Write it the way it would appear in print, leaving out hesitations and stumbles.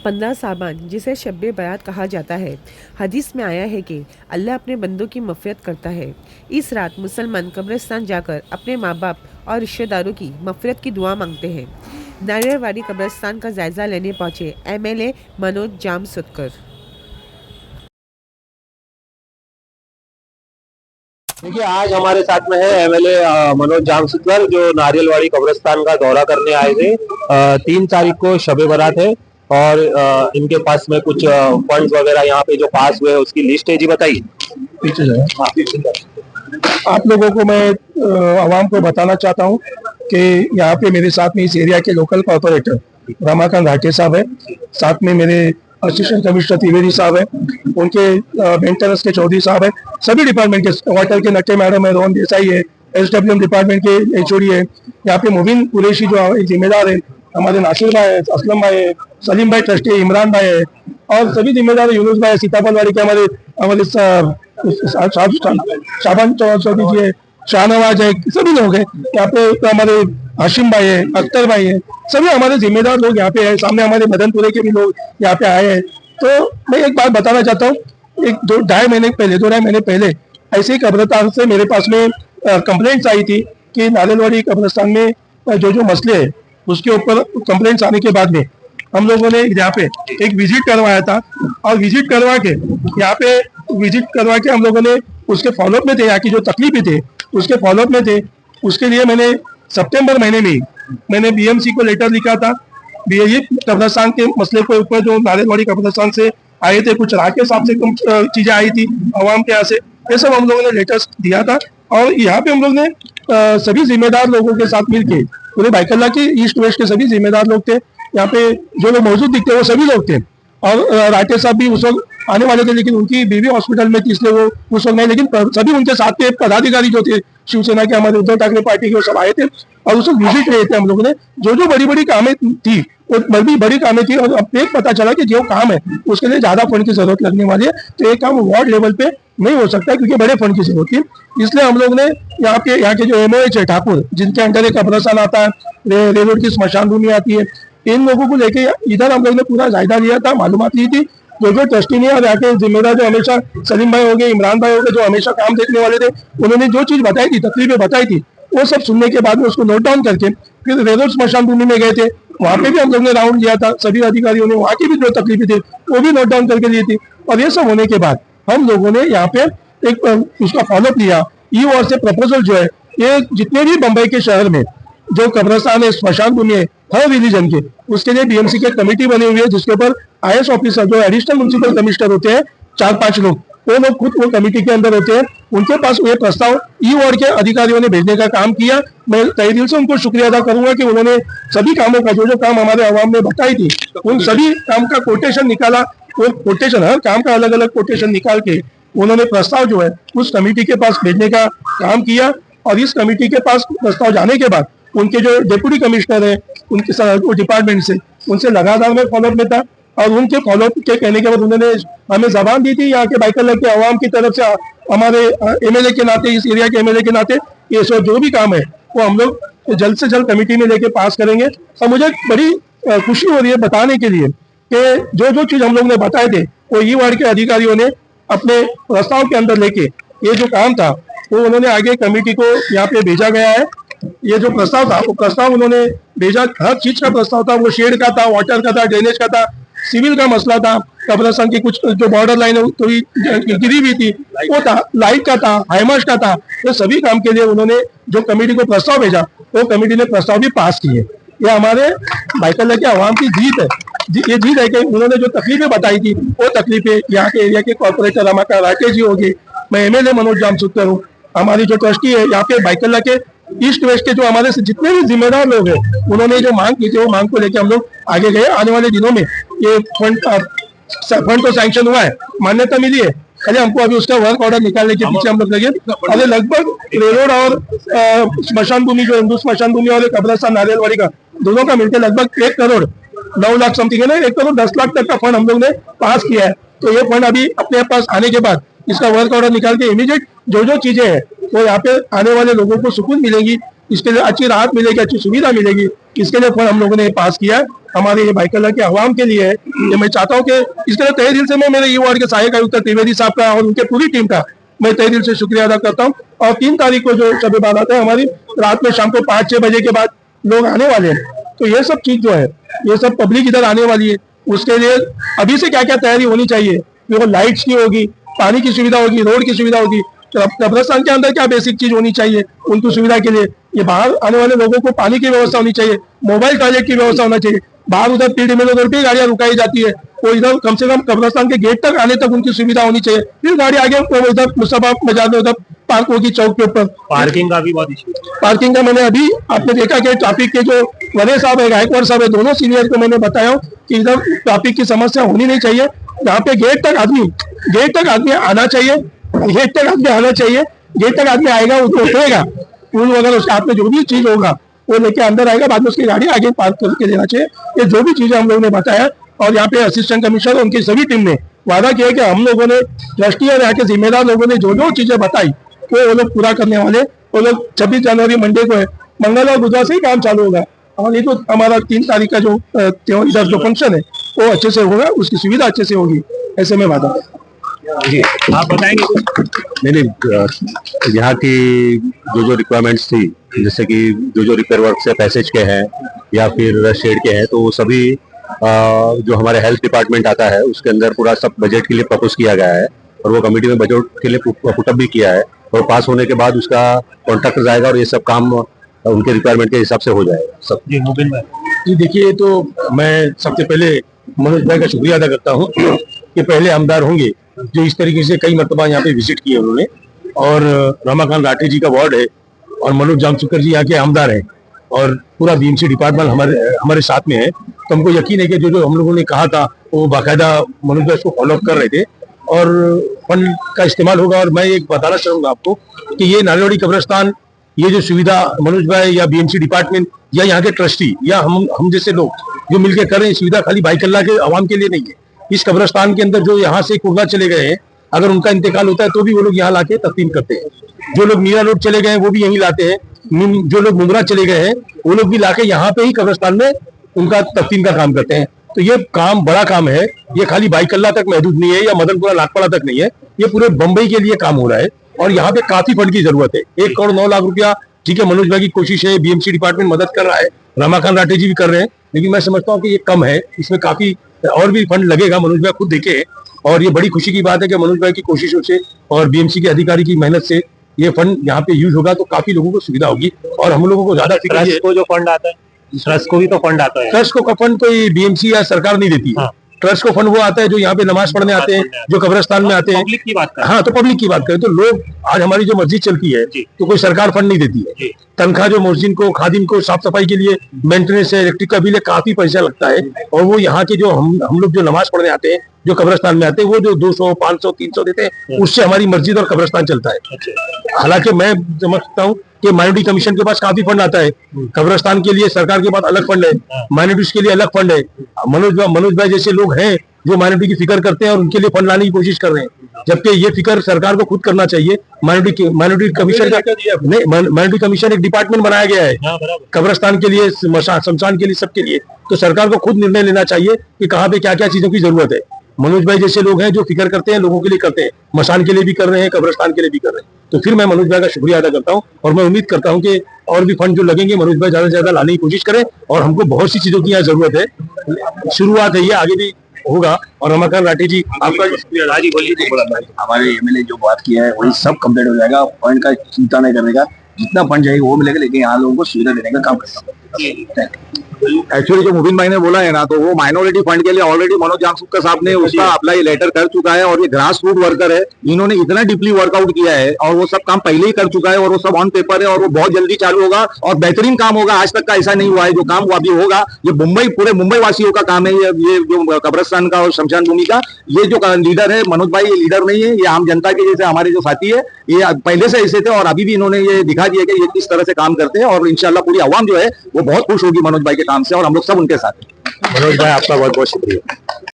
15 सामान जिसे शब्बे बारात कहा जाता है। हदीस में आया है कि अल्लाह अपने बंदों की मफ़फ़िरत करता है। इस रात मुसलमान कब्रिस्तान जाकर अपने माँ बाप और रिश्तेदारों की मग़फ़िरत की दुआ मांगते हैं। नारियलवाड़ी कब्रिस्तान का जायजा लेने पहुंचे एमएलए मनोज जामसुदकर। देखिए, आज हमारे साथ में है एमएलए मनोज जामसुदकर, जो नारियलवाड़ी कब्रिस्तान का दौरा करने आए थे। 3 तारीख को शबे बारात है और इनके पास में कुछ फंड्स वगैरह यहाँ पे जो पास हुए उसकी लिस्ट है। जी बताइए। पीछे जाए। आप लोगों को मैं आवाम को बताना चाहता हूँ कि यहाँ पे मेरे साथ में इस एरिया के लोकल कॉर्पोरेटर रमाकांत राठे साहब है, साथ में मेरे असिस्टेंट कमिश्नर त्रिवेदी साहब है, उनके मेंटेनेंस के चौधरी साहब है, सभी डिपार्टमेंट के वाटर के नट्टे मैडम है, रोहन देसाई है, एसडब्ल्यूएम डिपार्टमेंट के एचओडी है, यहाँ पे मुबीन कुरैशी जो जिम्मेदार है, हमारे नासिर भाई है, असलम भाई है, सलीम भाई ट्रस्टी है, इमरान भाई है और सभी जिम्मेदार यूनुस भाई सीताफल के हमारे हमारे शाबान चौधरी जी है, शाहनवाज है, सभी लोग हैं यहाँ पे। तो हमारे हाशिम भाई है, अख्तर भाई है, सभी हमारे जिम्मेदार लोग यहाँ पे हैं। सामने हमारे मदनपुरे के भी लोग यहाँ पे आए हैं। तो मैं एक बात बताना चाहता हूँ, एक 2-2.5 महीने पहले ऐसे ही कब्रिस्तान से मेरे पास में कंप्लेंट्स आई थी कि नारियलवाड़ी कब्रिस्तान में जो जो मसले है उसके ऊपर कंप्लेंट्स आने के बाद में हम लोगों ने यहाँ पे एक विजिट करवाया था और विजिट करवा के हम लोगों ने उसके फॉलोअप में थे, यहाँ की जो तकलीफें थे उसके फॉलोअप में थे। उसके लिए मैंने सितंबर महीने में मैंने बीएमसी को लेटर लिखा था। ये कब्रिस्तान के मसले के ऊपर जो नारियलवाड़ी कब्रिस्तान से आए थे, कुछ राह के हिसाब से चीजें आई थी आवाम के यहाँ से, ये सब हम लोगों ने लेटर्स दिया था। और यहाँ पे हम लोग ने सभी जिम्मेदार लोगों के साथ मिलके पूरे बाइकल्ला के ईस्ट वेस्ट के सभी जिम्मेदार लोग थे, यहाँ पे जो लोग मौजूद दिखते वो सभी लोग थे। और राठे साहब भी उस वक्त आने वाले थे, लेकिन उनकी बीवी हॉस्पिटल में थी इसलिए वो उस वक्त नहीं, लेकिन सभी उनके साथ के पदाधिकारी जो थे शिवसेना के, हमारे उद्धव ठाकरे पार्टी के, वो सब आए थे और उस वक्त विजिट रहे थे हम लोगों ने। जो जो बड़ी बड़ी कामें थी वो बड़ी कामें थी और अब एक पता चला कि जो काम है उसके लिए ज्यादा फंड की जरूरत लगने वाली है, तो एक काम वार्ड लेवल पे नहीं हो सकता क्योंकि बड़े फंड की जरूरत थी। इसलिए हम लोग ने यहाँ के जो एमओएच है ठाकुर, जिनके अंडर एक कब्रिस्तान आता है, रेलवे की स्मशान भूमि आती है, इन लोगों को लेके इधर हम लोग ने पूरा जायजा लिया था, मालूमात ली थी। जो जो ट्रस्टी ने और यहाँ के जिम्मेदार जो हमेशा सलीम भाई हो गए, इमरान भाई हो गए, जो हमेशा काम देखने वाले थे, उन्होंने जो चीज बताई थी, तकलीफें बताई थी, वो सब सुनने के बाद में उसको नोट डाउन करके फिर रेलवे स्मशान भूमि में गए थे। वहाँ पे भी हम लोग ने राउंड लिया था, सभी अधिकारियों ने वहाँ की भी जो तकलीफें थी वो भी नोट डाउन करके लिए थी। और ये सब होने के बाद हम लोगों ने यहाँ पे एक उसका फॉलोअप लिया। ई और से प्रपोजल जो है, ये जितने भी बम्बई के शहर में जो कब्रिस्तान है, स्मशान भूमि है हर रिलीजन के, उसके लिए बीएमसी की कमेटी बनी हुई है, जिसके ऊपर आईएएस ऑफिसर जो एडिशनल म्युनिसिपल कमिश्नर होते हैं 4-5 लोग, वो लोग खुद वो कमेटी के अंदर होते हैं। उनके पास ये प्रस्ताव ई वार्ड के अधिकारियों ने भेजने का काम किया। मैं तहे दिल से उनको शुक्रिया अदा करूंगा कि उन्होंने सभी कामों का जो जो काम हमारे आवाम ने बताई थी उन सभी काम का कोटेशन निकाला। वो कोटेशन, हर काम का अलग अलग कोटेशन निकाल के उन्होंने प्रस्ताव जो है उस कमेटी के पास भेजने का काम किया। और इस कमेटी के पास प्रस्ताव जाने के बाद उनके जो डिप्टी कमिश्नर है उनके डिपार्टमेंट से, उनसे लगातार मैं फॉलोअप में था और उनके फॉलोअप के कहने के बाद उन्होंने हमें जबान दी थी यहाँ के बाइकल्ला के आवाम की तरफ से, हमारे एमएलए के नाते, इस एरिया के एमएलए के नाते, ये सब जो भी काम है वो हम लोग जल्द से जल्द कमेटी में लेके पास करेंगे। और मुझे बड़ी खुशी हो रही है बताने के लिए कि जो जो चीज हम लोग ने बताए थे वो ई वार्ड के अधिकारियों ने अपने प्रस्ताव के अंदर लेके ये जो काम था वो उन्होंने आगे कमेटी को यहाँ पे भेजा गया है। ये जो प्रस्ताव था वो प्रस्ताव उन्होंने भेजा, हर चीज का प्रस्ताव था, वो शेड का था, वाटर का था, ड्रेनेज का था, सिविल का मसला था, कब्रिस्तान की कुछ जो बॉर्डर लाइन थोड़ी गिरी हुई थी वो था, लाइट का था, हाइमाश का था। ये सभी काम के लिए उन्होंने जो कमेटी को प्रस्ताव भेजा वो कमेटी ने प्रस्ताव भी पास किए। ये हमारे बाइकल्ला के आवाम की जीत है। ये जीत है कि उन्होंने जो तकलीफें बताई थी वो तकलीफें यहाँ के एरिया के कॉर्पोरेटर रमाकांत राठे जी हो गए, मैं एमएलए मनोज जामसुदकर हूँ, हमारी जो ट्रस्टी है यहाँ पे बाइकल्ला के ईस्ट वेस्ट के जो हमारे से जितने भी जिम्मेदार लोग हैं, उन्होंने जो मांग की थी वो मांग को लेकर हम लोग आगे गए। आने वाले दिनों में ये फंड तो सैंक्शन हुआ है, मान्यता मिली है, खाली हमको अभी उसका वर्क ऑर्डर निकालने के पीछे हम लोग लगे। अभी लगभग रेलरोड और स्मशान भूमि, जो हिंदू स्मशान भूमि और कब्रिस्तान नारियलवाड़ी का, दोनों का मिलकर लगभग 1,09,00,000 समथिंग है ना, 1,10,00,000 तक का फंड हम लोग ने पास किया है। तो ये फंड अभी अपने पास आने के बाद इसका वर्क ऑर्डर निकाल के इमीडिएट जो जो चीजें हैं वो यहाँ पे आने वाले लोगों को सुकून मिलेगी, इसके लिए अच्छी राहत मिलेगी, अच्छी सुविधा मिलेगी। इसके लिए फंड हम लोगों ने पास किया है, हमारे ये बाइकल्ला के आवाम के लिए है। ये मैं चाहता हूँ कि इसके लिए तहे दिल से मैं मेरे ई वार्ड के सहायक आयुक्त त्रिवेदी साहब का और उनके पूरी टीम का मैं तहे दिल से शुक्रिया अदा करता हूँ। और 3 तारीख को जो शब बारात है हमारी, रात में शाम को 5-6 बजे के बाद लोग आने वाले हैं, तो ये सब चीज जो है, ये सब पब्लिक इधर आने वाली है, उसके लिए अभी से क्या क्या तैयारी होनी चाहिए। देखो लाइट्स की होगी, पानी की सुविधा होगी, रोड की सुविधा होगी, कब्रिस्तान के अंदर क्या बेसिक चीज होनी चाहिए उनकी सुविधा के लिए। ये बाहर आने वाले लोगों को पानी की व्यवस्था होनी चाहिए, मोबाइल टॉयलेट की व्यवस्था होना चाहिए। बाहर उधर पीडी में उधर भी गाड़ियां रुकाई जाती है, वो इधर कम से कम कब्रिस्तान के गेट तक आने तक उनकी सुविधा होनी चाहिए। फिर गाड़ी आगे इधर मुस्तफा बाजार में उधर पार्क होगी चौक के ऊपर। पार्किंग का भी बहुत इशू, पार्किंग का मैंने अभी आपने देखा कि ट्रैफिक के जो वने साहब है, गायकवाड़ साहब है, दोनों सीनियर को मैंने बताया कि इधर ट्रैफिक की समस्या होनी नहीं चाहिए। यहाँ पे गेट तक आदमी आना चाहिए, गेट तक आदमी आना चाहिए। गेट तक आदमी आएगा, उसको उतरेगा, फूल वगैरह उसके हाथ में जो भी चीज होगा वो लेके अंदर आएगा, बाद में उसकी गाड़ी आगे पार्क करके देना चाहिए। ये जो भी चीजें हम लोगों ने बताया, और यहाँ पे असिस्टेंट कमिश्नर और उनकी सभी टीम ने वादा किया कि हम लोगों ने ट्रस्टी और यहाँ के जिम्मेदार लोगों ने जो जो चीजें बताई वो लोग पूरा करने वाले। वो लोग 26 जनवरी मंडे को है, मंगल और बुधवार से ही काम चालू होगा। और ये तो हमारा 3 तारीख का जो इधर जो फंक्शन है वो अच्छे से होगा, उसकी सुविधा अच्छे से होगी, ऐसे में वादा है। जी आप बताएंगे कुछ? नहीं, यहाँ की जो रिक्वायरमेंट्स थी, जैसे कि जो रिपेयर वर्क से पैसेज के हैं या फिर शेड के हैं, तो वो सभी जो हमारे हेल्थ डिपार्टमेंट आता है उसके अंदर पूरा सब बजट के लिए प्रपोज किया गया है, और वो कमेटी में बजट के लिए पुटअप भी किया है, और पास होने के बाद उसका कॉन्ट्रैक्टर जाएगा और ये सब काम उनके रिक्वायरमेंट के हिसाब से हो जाएगा सब। जी मुबिन भाई। जी देखिए, तो मैं सबसे पहले मनोज भाई का शुक्रिया अदा करता हूँ कि पहले आमदार होंगे जो इस तरीके से कई मरतबा यहाँ पे विजिट किए उन्होंने, और रमाकांत राठी जी का वार्ड है और मनोज जामशुकर जी यहाँ के आमदार हैं, और पूरा बीएमसी डिपार्टमेंट हमारे साथ में है। तो हमको यकीन है कि जो हम लोगों ने कहा था वो बाकायदा मनोज भाई उसको फॉलो अप कर रहे थे, और फंड का इस्तेमाल होगा। और मैं एक बताना चाहूंगा आपको कि ये नारियावाड़ी कब्रिस्तान, ये जो सुविधा मनोज भाई या बीएमसी डिपार्टमेंट या यहाँ के ट्रस्टी या हम जैसे लोग जो मिलकर कर रहे हैं, सुविधा खाली बाइकल्ला के आवाम के लिए नहीं है। इस कब्रिस्तान के अंदर जो यहाँ से कुर्ला चले गए हैं, अगर उनका इंतकाल होता है तो भी वो लोग यहाँ लाके तकसीम करते हैं। जो लोग मीरा रोड चले गए हैं वो भी यहीं लाते हैं, जो लोग मुंगरा चले गए हैं वो लोग भी लाके यहाँ पे ही कब्रिस्तान में उनका तकसीम का काम करते हैं। तो ये काम बड़ा काम है, ये खाली बाइकल्ला तक महदूद नहीं है या मदनपुरा लाटपाड़ा तक नहीं है, ये पूरे बम्बई के लिए काम हो रहा है। और यहाँ पे काफी फंड की जरूरत है, 1 करोड़ 9 लाख रुपया। ठीक है, मनोज भाई की कोशिश है, बीएमसी डिपार्टमेंट मदद कर रहा है, रमाकांत राठी जी भी कर रहे हैं, लेकिन मैं समझता हूँ कि ये कम है, इसमें काफी और भी फंड लगेगा। मनोज भाई खुद देखे, और ये बड़ी खुशी की बात है कि मनोज भाई की कोशिशों से और बीएमसी के अधिकारी की मेहनत से ये फंड यहाँ पे यूज होगा, तो काफी लोगों को सुविधा होगी। और हम लोगों को ज्यादा ट्रस्ट को जो फंड आता है, ट्रस्ट को भी तो फंड आता है। ट्रस्ट को फंड कोई बीएमसी या सरकार नहीं देती है। ट्रस्ट को फंड वो आता है जो यहाँ पे नमाज पढ़ने आते हैं, जो कब्रिस्तान में आते हैं। पब्लिक की बात करें, हाँ, तो पब्लिक की बात करें तो लोग, आज हमारी जो मस्जिद चलती है तो कोई सरकार फंड नहीं देती है। तनख्वाह जो मस्जिद को, खादिम को, साफ सफाई के लिए, मेंटेनेंस है, इलेक्ट्रिक का बिल है, काफी पैसा लगता है। और वो यहाँ के जो हम लोग जो नमाज पढ़ने आते हैं, जो कब्रिस्तान में आते हैं, वो जो 200, 500, 300 देते हैं, उससे हमारी मस्जिद और कब्रिस्तान चलता है। हालांकि मैं समझता हूँ कि माइनॉरिटी कमीशन के पास काफी फंड आता है, कब्रिस्तान के लिए सरकार के पास अलग फंड है, माइनॉरिटीज के लिए अलग फंड है। मनोज भाई जैसे लोग हैं जो माइनॉरिटी की फिक्र करते हैं और उनके लिए फंड लाने की कोशिश कर रहे हैं, जबकि ये फिक्र सरकार को खुद करना चाहिए। माइनॉरिटी कमीशन नहीं, माइनॉरिटी कमीशन एक डिपार्टमेंट बनाया गया है कब्रिस्तान के लिए, शमशान के लिए, सबके लिए। तो सरकार को खुद निर्णय लेना चाहिए कि कहाँ पे क्या क्या चीजों की जरूरत है। मनोज भाई जैसे लोग हैं जो फिक्र करते हैं, लोगों के लिए करते हैं, मशान के लिए भी कर रहे हैं, कब्रिस्तान के लिए भी कर रहे हैं। तो फिर मैं मनोज भाई का शुक्रिया अदा करता हूं, और मैं उम्मीद करता हूं कि और भी फंड जो लगेंगे मनोज भाई ज्यादा से ज्यादा लाने की कोशिश करें। और हमको बहुत सी चीजों की यहाँ जरूरत है, शुरुआत है, ये आगे भी होगा। और रमाकांत राठी जी, आपका शुक्रिया। राजी बोलिए। हमारे एमएलए जो बात किया है वही सब कंप्लीट हो जाएगा, फंड का चिंता नहीं करने का, जितना फंड चाहिए वो मिलेगा, लेकिन यहाँ लोगों को सुविधा देने का काम करेगा। एक्चुअली जो मुबिन भाई ने बोला है ना, तो वो माइनॉरिटी फंड के लिए ऑलरेडी मनोज जामशुकर साहब ने उसका अप्लाई लेटर कर चुका है, और ये ग्रास रूट वर्कर है, इन्होंने इतना डीपली वर्कआउट किया है और वो सब काम पहले ही कर चुका है, और वो सब ऑन पेपर है, और वो बहुत जल्दी चालू होगा और बेहतरीन काम होगा। आज तक का ऐसा नहीं हुआ है, जो काम वो अभी होगा ये मुंबई, पूरे मुंबई वासियों का काम है। ये जो कब्रिस्तान का और शमशान भूमि का ये जो लीडर है मनोज भाई, ये लीडर नहीं है, ये आम जनता के जैसे हमारे जो साथी है, ये पहले से ऐसे थे और अभी भी इन्होंने ये दिखा दिया कि ये किस तरह से काम करते हैं। और इंशाल्लाह पूरी आवाम जो है वो बहुत खुश होगी मनोज भाई के काम से, और हम लोग सब उनके साथ हैं। मनोज भाई आपका बहुत बहुत शुक्रिया।